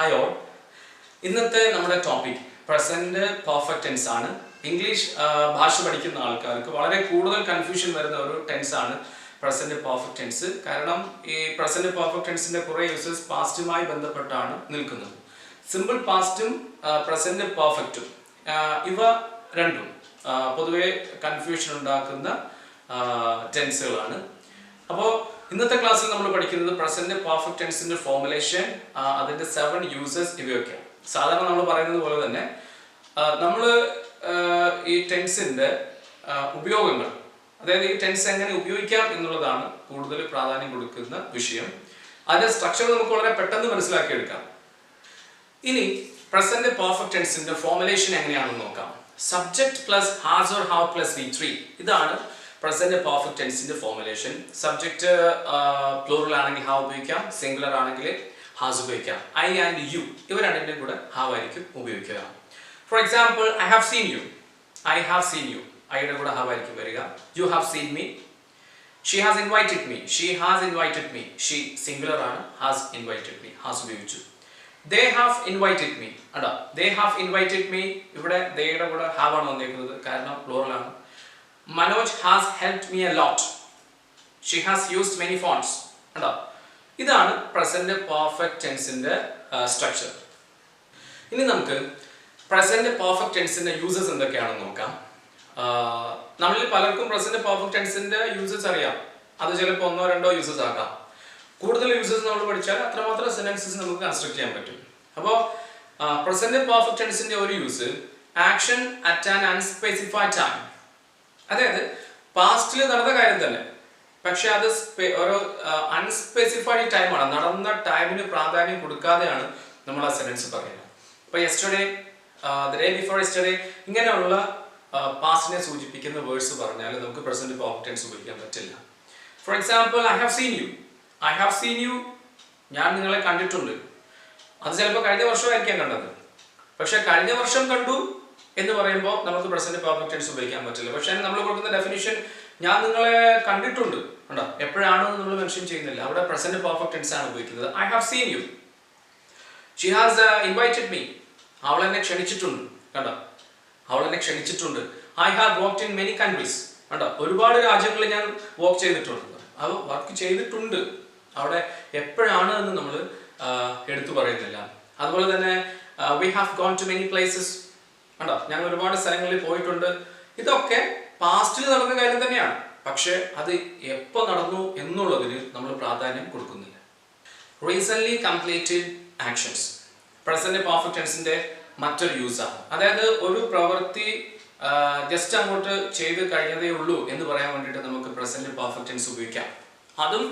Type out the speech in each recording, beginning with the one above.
Hi all. ഇന്നത്തെ നമ്മുടെ topic present perfect tense ആണ്. ഇംഗ്ലീഷ് ഭാഷ പഠിക്കുന്ന ആൾക്കാർക്ക് വളരെ കൂടുതൽ കൺഫ്യൂഷൻ വരുന്ന ഒരു ടെൻസ് ആണ് പ്രസന്റ് പെർഫെക്റ്റ് ടെൻസ്. കാരണം ഈ പ്രസന്റ് പെർഫെക്റ്റ് ടെൻസിന്റെ കുറേ യൂസസ് പാസ്റ്റുമായി ബന്ധപ്പെട്ടാണ് നിൽക്കുന്നത്. സിമ്പിൾ പാസ്റ്റും പ്രസന്റ് പെർഫെക്റ്റും ഇവ രണ്ടും പൊതുവെ കൺഫ്യൂഷൻ ഉണ്ടാക്കുന്ന ടെൻസുകളാണ്. അപ്പോൾ ഇന്നത്തെ ക്ലാസ്സിൽ നമ്മൾ പഠിക്കുന്നത് പ്രസന്റ് പെർഫെക്റ്റ് ടെൻസിന്റെ ഫോർമുലേഷൻ, അതിന്റെ 7 യൂസസ് ഇവയൊക്കെയാണ്. സാധാരണ നമ്മൾ പറയുന്നത് പോലെ തന്നെ നമ്മൾ ഈ ടെൻസിന്റെ ഉപയോഗങ്ങൾ, അതായത് ഈ ടെൻസ് എങ്ങനെ ഉപയോഗിക്കാം എന്നുള്ളതാണ് കൂടുതൽ പ്രാധാന്യം കൊടുക്കുന്ന വിഷയം. അതിന്റെ സ്ട്രക്ചർ നമുക്ക് വളരെ പെട്ടെന്ന് മനസ്സിലാക്കിയെടുക്കാം. ഇനി പ്രസന്റ് പെർഫെക്റ്റ് ടെൻസിന്റെ ഫോർമുലേഷൻ എങ്ങനെയാണെന്ന് നോക്കാം. Subject plus has or have plus V3 ഇതാണ് പ്രസന്റ് പെർഫെക്റ്റ് ടെൻസിന്റെ ഫോർമുലേഷൻ. സബ്ജക്ട് പ്ലൂറൽ ആണെങ്കിൽ ഹാവ് ഉപയോഗിക്കാം, സിംഗുലർ ആണെങ്കിൽ ഹാസ് ഉപയോഗിക്കാം. ഐ ആൻഡ് യു ഇവ രണ്ടിന്റെയും കൂടെ ഹാവ് ആയിരിക്കും ഉപയോഗിക്കുക. For example, I have seen you, I have seen you, ഐയുടെ കൂടെ ഹാവ് ആയിരിക്കും വരിക. You have seen me, she has invited me, she has invited me, she singular ആണ്, ഹാസ് ഇൻവൈറ്റഡ് മീ, ഹാസ് ഉപയോഗിച്ചു. They have invited me. അതാ they have invited me, ഇവിടെ theyയുടെ കൂടെ have ആണ് വന്നിരിക്കുന്നത്, കാരണം പ്ലൂറൽ ആണ്. Manoj has helped me a lot, she has used many fonts. അതാ ഇതാണ് പ്രസന്റ് പെർഫെക്റ്റ് ടെൻസിന്റെ സ്ട്രക്ചർ. ഇനി നമുക്ക് പ്രസന്റ് പെർഫെക്റ്റ് ടെൻസിന്റെ യൂസസ് എന്തൊക്കെയാണെന്ന് നോക്കാം. നമ്മളിൽ പലർക്കും പ്രസന്റ് പെർഫെക്റ്റ് ടെൻസിന്റെ യൂസസ് അറിയാം. അത് ചിലപ്പോൾ 1-2 യൂസസ് ആകാം. കൂടുതൽ യൂസസ് നമ്മൾ പഠിച്ചാൽ അത്രമാത്രം സെന്റൻസസ് നമുക്ക് കൺസ്ട്രക്ട് ചെയ്യാൻ പറ്റും. അപ്പോൾ പ്രസന്റ് പെർഫെക്റ്റ് ടെൻസിന്റെ ഒരു use, action at an unspecified time. അതായത് പാസ്റ്റിൽ നടന്ന കാര്യം തന്നെ, പക്ഷെ അത് ഒരു അൺസ്പെസിഫൈഡ് ടൈമാണ്, നടന്ന ടൈമിന് പ്രാധാന്യം കൊടുക്കാതെയാണ് നമ്മൾ ആ സെന്റൻസ് പറയുന്നത്. ഇപ്പൊ yesterday, the day before yesterday, ഇങ്ങനെയുള്ള പാസ്റ്റിനെ സൂചിപ്പിക്കുന്ന വേർഡ്സ് പറഞ്ഞാൽ നമുക്ക് പ്രസന്റ് പെർഫെക്റ്റ് ടെൻസ് ഉപയോഗിക്കാൻ പറ്റില്ല. For example, I have seen you, I have seen you, ഞാൻ നിങ്ങളെ കണ്ടിട്ടുണ്ട്. അത് ചിലപ്പോൾ കഴിഞ്ഞ വർഷമായിരിക്കാം കണ്ടത്, പക്ഷെ കഴിഞ്ഞ വർഷം കണ്ടു എന്ന് പറയുമ്പോൾ നമുക്ക് പ്രസന്റ് പെർഫെക്റ്റ് ടെൻസ് ഉപയോഗിക്കാൻ പറ്റില്ല. പക്ഷെ നമ്മൾ കൊടുക്കുന്ന ഡെഫിനിഷൻ ഞാൻ നിങ്ങളെ കണ്ടിട്ടുണ്ട് കണ്ടോ, എപ്പോഴാണെന്ന് നമ്മൾ മെൻഷൻ ചെയ്യുന്നില്ല, അവിടെ പ്രസന്റ് പെർഫെക്റ്റ് ടെൻസ് ആണ് ഉപയോഗിക്കുന്നത്. I have seen you, she has invited me, അവൾ എന്നെ ക്ഷണിച്ചിട്ടുണ്ട് കണ്ടോ, അവൾ എന്നെ ക്ഷണിച്ചിട്ടുണ്ട്. I have worked in many countries കണ്ടോ, ഒരുപാട് രാജ്യങ്ങളിൽ ഞാൻ വർക്ക് ചെയ്തിട്ടുണ്ട്. അത് വർക്ക് ചെയ്തിട്ടുണ്ട്, അവിടെ എപ്പോഴാണ് എന്ന് നമ്മൾ എടുത്തു പറയുന്നില്ല. അതുപോലെ തന്നെ we have gone to many places കണ്ടോ, ഞങ്ങൾ ഒരുപാട് സ്ഥലങ്ങളിൽ പോയിട്ടുണ്ട്. ഇതൊക്കെ പാസ്റ്റിൽ നടന്ന കാര്യം തന്നെയാണ്, പക്ഷെ അത് എപ്പോൾ നടന്നു എന്നുള്ളതിന് നമ്മൾ പ്രാധാന്യം കൊടുക്കുന്നില്ല. Recent completed actions present perfect ടെൻസിന്റെ മറ്റൊരു യൂസാണ്. അതായത് ഒരു പ്രവൃത്തി ജസ്റ്റ് അങ്ങോട്ട് ചെയ്ത് കഴിഞ്ഞതേ ഉള്ളൂ എന്ന് പറയാൻ വേണ്ടിയിട്ട് നമുക്ക് പ്രസന്റ് പെർഫെക്റ്റ് ടെൻസ് ഉപയോഗിക്കാം. അതും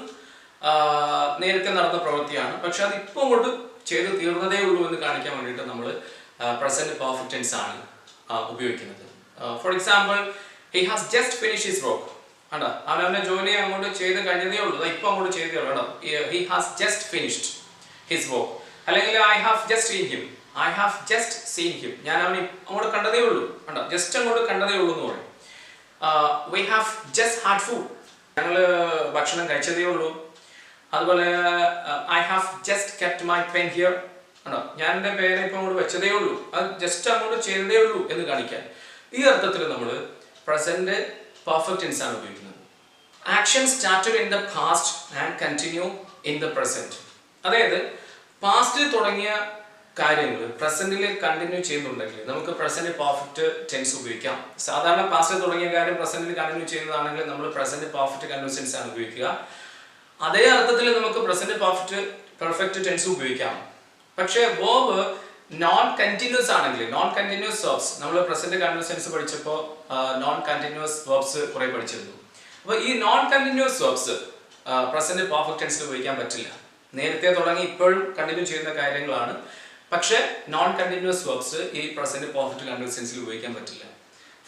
നേരത്തെ നടന്ന പ്രവൃത്തിയാണ്, പക്ഷെ അത് ഇപ്പോൾ അങ്ങോട്ട് ചെയ്ത് തീർന്നതേ ഉള്ളൂ എന്ന് കാണിക്കാൻ വേണ്ടിയിട്ട് നമ്മൾ പ്രസന്റ് പെർഫെക്റ്റ് ടെൻസ് ആണ് ഉപയോഗിക്കുന്നത്. Four example, he has just finish his work കണ്ടോ, അവനവന്റെ ജോലി അങ്ങോട്ട് ചെയ്ത് കഴിഞ്ഞതേ ഉള്ളൂ, ഇപ്പൊ അങ്ങോട്ട് ചെയ്തേ ഉള്ളൂ കേട്ടോ. He has just finished his work. അല്ലെങ്കിൽ I have just seen him, I have just seen him, ഞാൻ അവനെ അങ്ങോട്ട് കണ്ടതേ ഉള്ളൂ കണ്ടോ, ജസ്റ്റ് അങ്ങോട്ട് കണ്ടതേ ഉള്ളൂ എന്ന് പറയും. We have just had food, ഞങ്ങൾ ഭക്ഷണം കഴിച്ചതേ ഉള്ളൂ. അതുപോലെ I have just kept my pen here ആണോ, ഞാൻ എൻ്റെ പേരെ ഇപ്പം അങ്ങോട്ട് വെച്ചതേ ഉള്ളൂ, അത് ജസ്റ്റ് അങ്ങോട്ട് ചെയ്തതേ ഉള്ളൂ എന്ന് കാണിക്കാൻ. ഈ അർത്ഥത്തിൽ നമ്മൾ പ്രസന്റ് പെർഫെക്റ്റ് ടെൻസ് ആണ് ഉപയോഗിക്കുന്നത്. Action started in the past and continue in the present. അതായത് പാസ്റ്റിൽ തുടങ്ങിയ കാര്യങ്ങൾ പ്രസന്റിൽ കണ്ടിന്യൂ ചെയ്യുന്നുണ്ടെങ്കിൽ നമുക്ക് പ്രസന്റ് പെർഫെക്റ്റ് ടെൻസ് ഉപയോഗിക്കാം. സാധാരണ പാസ്റ്റിൽ തുടങ്ങിയ കാര്യം പ്രസന്റിൽ കണ്ടിന്യൂ ചെയ്യുന്നതാണെങ്കിൽ നമ്മൾ പ്രസന്റ് പെർഫെക്റ്റ് കണ്ടിന്യൂസ് ടെൻസ് ആണ് ഉപയോഗിക്കുക. അതേ അർത്ഥത്തിൽ നമുക്ക് പ്രസന്റ് പെർഫെക്റ്റ് ടെൻസ് ഉപയോഗിക്കാം. പക്ഷേ വേർബ് നോൺ കണ്ടിന്യൂസ് ആണെങ്കിൽ, നോൺ കണ്ടിന്യൂസ് വെർബ്സ്, നമ്മൾ പ്രസന്റ് കണ്ടിന്യൂസ് ടെൻസ് പഠിച്ചപ്പോൾ നോൺ കണ്ടിന്യൂസ് വെർബ്സ് കുറെ പഠിച്ചിരുന്നു. അപ്പോൾ ഈ non continuous verbs present perfect ടെൻസിൽ ഉപയോഗിക്കാൻ പറ്റില്ല. നേരത്തെ തുടങ്ങി ഇപ്പോഴും കണ്ടിന്യൂ ചെയ്യുന്ന കാര്യങ്ങളാണ്, പക്ഷേ നോൺ കണ്ടിന്യൂസ് വെർബ്സ് ഈ പ്രസന്റ് പെർഫെക്റ്റ് കണ്ടിന്യൂസ് ടെൻസിൽ ഉപയോഗിക്കാൻ പറ്റില്ല.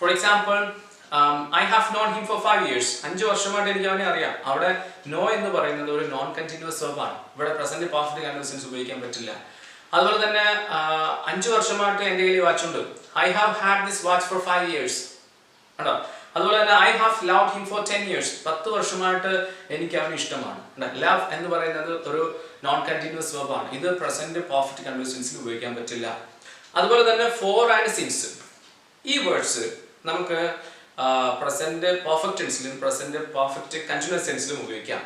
For example, I have known him for 5 years, 5 വർഷമായിട്ട് എനിക്ക് അവനെ അറിയാം. അവിടെ നോ എന്ന് പറയുന്നത് ഒരു നോൺ കണ്ടിന്യൂസ് വെർബാണ്, ഇവിടെ പ്രസന്റ് പെർഫെക്റ്റ് കണ്ടിന്യൂസ് ടെൻസ് ഉപയോഗിക്കാൻ പറ്റില്ല. അതുപോലെ തന്നെ 5 വർഷമായിട്ട് എൻ്റെ കയ്യിൽ വാച്ച് ഉണ്ട്, I have had this watch for 5 years കണ്ടോ, അതുപോലെ തന്നെ I have loved him for 10 years. 10 വർഷമായിട്ട് എനിക്ക് അവനെ ഇഷ്ടമാണ്. ലവ് എന്ന് പറയുന്നത് ഒരു നോൺ കണ്ടിന്യൂസ് വെർബാണ്. ഇത് പ്രസന്റ് പെർഫെക്റ്റ് കണ്ടിന്യൂസ് ടെൻസിൽ ഉപയോഗിക്കാൻ പറ്റില്ല. അതുപോലെ തന്നെ ഫോർ ആൻഡ് സിൻസ്, ഈ വേർഡ്സ് നമുക്ക് പ്രസന്റ് പെർഫെക്റ്റ് ടെൻസിലും പ്രസന്റ് പെർഫെക്റ്റ് കണ്ടിന്യൂസ് ടെൻസിലും ഉപയോഗിക്കാം.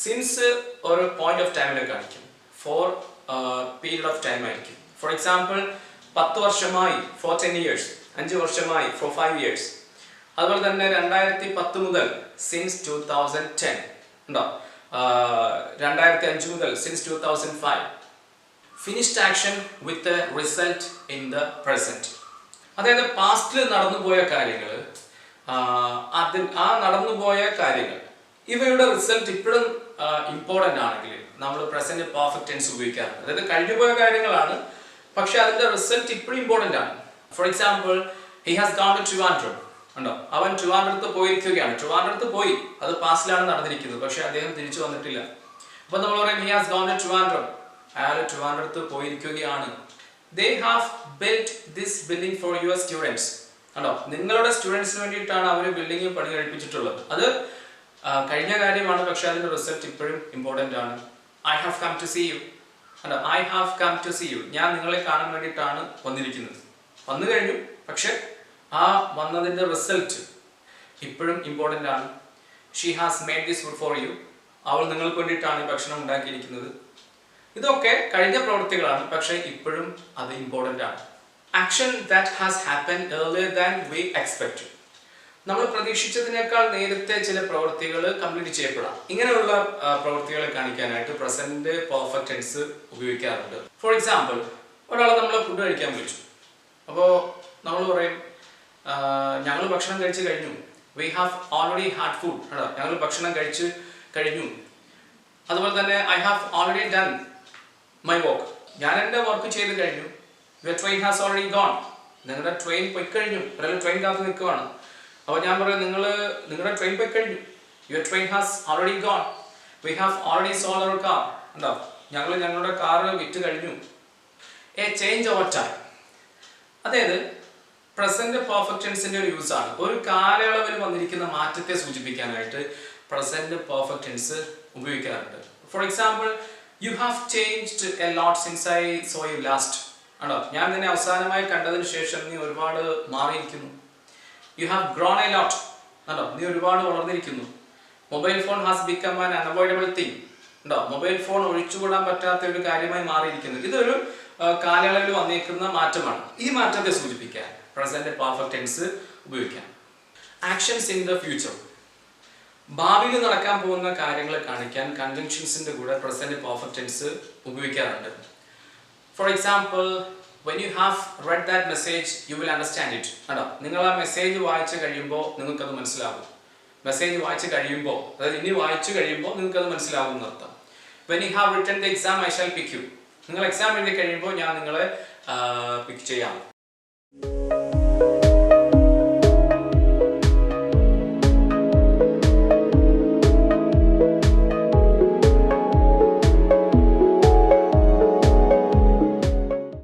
സിൻസ് ഒരു പോയിന്റ് ഓഫ് ടൈമിനെ കാണിക്കും. ഫോർ പീരീഡ് ഓഫ് ടൈം ആയിരിക്കും. ഫോർ എക്സാമ്പിൾ 10 വർഷമായി ഫോർ 10 years, 5 വർഷമായി ഫോർ 5 years. അതുപോലെ തന്നെ 2010 മുതൽ സിൻസ് 2010 ഉണ്ടോ, 2005 മുതൽ since 2005. Finished action with result in the present, അതായത് പാസ്റ്റിൽ നടന്നുപോയ കാര്യങ്ങൾ, ആ നടന്നുപോയ കാര്യങ്ങൾ ഇവയുടെ റിസൾട്ട് ഇപ്പോഴും ഇമ്പോർട്ടൻ്റ് ആണെങ്കിൽ നമ്മൾ പ്രസന്റ് പെർഫെക്റ്റ് ടെൻസ് ഉപയോഗിക്കാറുണ്ട്. അതായത് കഴിഞ്ഞുപോയ കാര്യങ്ങളാണ്, പക്ഷെ അതിന്റെ റിസൾട്ട് ഇപ്പോഴും ഇമ്പോർട്ടൻ്റ് ആണ്. For example he has gone to Trivandrum ഉണ്ടോ, അവൻ ട്രിവാൻഡ്രത്ത് പോയിരിക്കുകയാണ്. ട്രിവാൻഡ്രത്ത് പോയി, അത് പാസ്റ്റിലാണ് നടന്നിരിക്കുന്നത്, പക്ഷെ അദ്ദേഹം തിരിച്ചു വന്നിട്ടില്ല. അപ്പൊ നമ്മൾ പറയും he has gone to Trivandrum, അയാൾ ട്രിവാൻഡ്രത്ത് പോയിരിക്കുകയാണ്. They have built this building for your students ഉണ്ടോ, നിങ്ങളുടെ സ്റ്റുഡൻസിന് വേണ്ടിയിട്ടാണ് അവർ ബിൽഡിംഗ് പണി കഴിപ്പിച്ചിട്ടുള്ളത്. അത് കഴിഞ്ഞ കാര്യമാണ്, പക്ഷെ അതിന്റെ റിസൾട്ട് ഇപ്പോഴും ഇമ്പോർട്ടൻ്റ് ആണ്. I have come to see you അല്ല, I have come to see you, ഞാൻ നിങ്ങളെ കാണാൻ വേണ്ടിയിട്ടാണ് വന്നിരിക്കുന്നത്. വന്നു കഴിഞ്ഞു, പക്ഷെ ആ വന്നതിന്റെ റിസൾട്ട് ഇപ്പോഴും ഇമ്പോർട്ടൻ്റ് ആണ്. She has made this food for you, അവൾ നിങ്ങൾക്ക് വേണ്ടിയിട്ടാണ് ഈ ഭക്ഷണം ഉണ്ടാക്കിയിരിക്കുന്നത്. ഇതൊക്കെ കഴിഞ്ഞ പ്രവൃത്തികളാണ്, പക്ഷെ ഇപ്പോഴും അത് ഇമ്പോർട്ടൻ്റ് ആണ്. Action that has happen earlier than we expected, നമ്മൾ പ്രതീക്ഷിച്ചതിനേക്കാൾ നേരത്തെ ചില പ്രവൃത്തികൾ കംപ്ലീറ്റ് ചെയ്യപ്പെടാം. ഇങ്ങനെയുള്ള പ്രവൃത്തികളെ കാണിക്കാനായിട്ട് പ്രസന്റ് പെർഫെക്റ്റ് ടെൻസ് ഉപയോഗിക്കാറുണ്ട്. ഫോർ എക്സാമ്പിൾ, ഒരാളെ നമ്മൾ ഫുഡ് കഴിക്കാൻ വിളിച്ചു. അപ്പോൾ നമ്മൾ പറയും ഞങ്ങൾ ഭക്ഷണം കഴിച്ച് കഴിഞ്ഞു. We have already had food, ഞങ്ങൾ ഭക്ഷണം കഴിച്ച് കഴിഞ്ഞു. അതുപോലെ തന്നെ I have already done my work, ഞാൻ എൻ്റെ വർക്ക് ചെയ്ത് കഴിഞ്ഞു. Your train has already gone, നിങ്ങളുടെ ട്രെയിൻ പോയി കഴിഞ്ഞു. ഒരാൾ ട്രെയിൻ കാത്ത് നിൽക്കുവാണ്. അപ്പോൾ ഞാൻ പറയും നിങ്ങളുടെ ട്രെയിൻ പോയി കഴിഞ്ഞു. Your train has already gone. We have already sold our car, ഉണ്ടോ, ഞങ്ങൾ ഞങ്ങളുടെ കാർ വിറ്റ് കഴിഞ്ഞു. എ ചേഞ്ച് ഓവർ ടൈം, അതായത് പ്രസന്റ് പെർഫെക്റ്റ് ടെൻസിന്റെ ഒരു യൂസ് ആണ്. ഒരു കാലയളവിൽ വന്നിരിക്കുന്ന മാറ്റത്തെ സൂചിപ്പിക്കാനായിട്ട് പ്രസന്റ് പെർഫെക്റ്റ് ടെൻസ് ഉപയോഗിക്കാറുണ്ട്. For example, you have changed a lot since I saw you last, ആണോ, ഞാൻ നിന്നെ അവസാനമായി കണ്ടതിന് ശേഷം നീ ഒരുപാട് മാറിയിരിക്കുന്നു. You have grown a lot, ആണോ, നീ ഒരുപാട് വളർന്നിരിക്കുന്നു. Mobile phone has become an unavoidable thing, ഉണ്ടോ, മൊബൈൽ ഫോൺ ഒഴിച്ചുകൂടാൻ പറ്റാത്ത ഒരു കാര്യമായി മാറിയിരിക്കുന്നു. ഇതൊരു കാലയളവിൽ വന്നിരിക്കുന്ന മാറ്റമാണ്. ഈ മാറ്റത്തെ സൂചിപ്പിക്കാൻ പ്രസന്റ് പെർഫെക്റ്റ് ടെൻസ് ഉപയോഗിക്കാം. ആക്ഷൻസ് ഇൻ ദ ഫ്യൂച്ചർ, ഭാവിയിൽ നടക്കാൻ പോകുന്ന കാര്യങ്ങൾ കാണിക്കാൻ കൺജങ്ഷൻസിന്റെ കൂടെ പ്രസന്റ് പെർഫെക്റ്റ് ടെൻസ് ഉപയോഗിക്കാറുണ്ട്. For example, when you have read that message you will understand it, ആണോ, നിങ്ങൾ ആ മെസ്സേജ് വായിച്ചു കഴിയുമ്പോൾ നിങ്ങൾക്കത് മനസ്സിലാകും. മെസ്സേജ് വായിച്ചു കഴിയുമ്പോൾ, അതായത് ഇനി വായിച്ചു കഴിയുമ്പോൾ നിങ്ങൾക്കത് മനസ്സിലാകും എന്നർത്ഥം. when you have written the exam I shall pick you, നിങ്ങൾ എക്സാം എഴുതി കഴിയുമ്പോൾ ഞാൻ നിങ്ങളെ പിക്ക് ചെയ്യാം.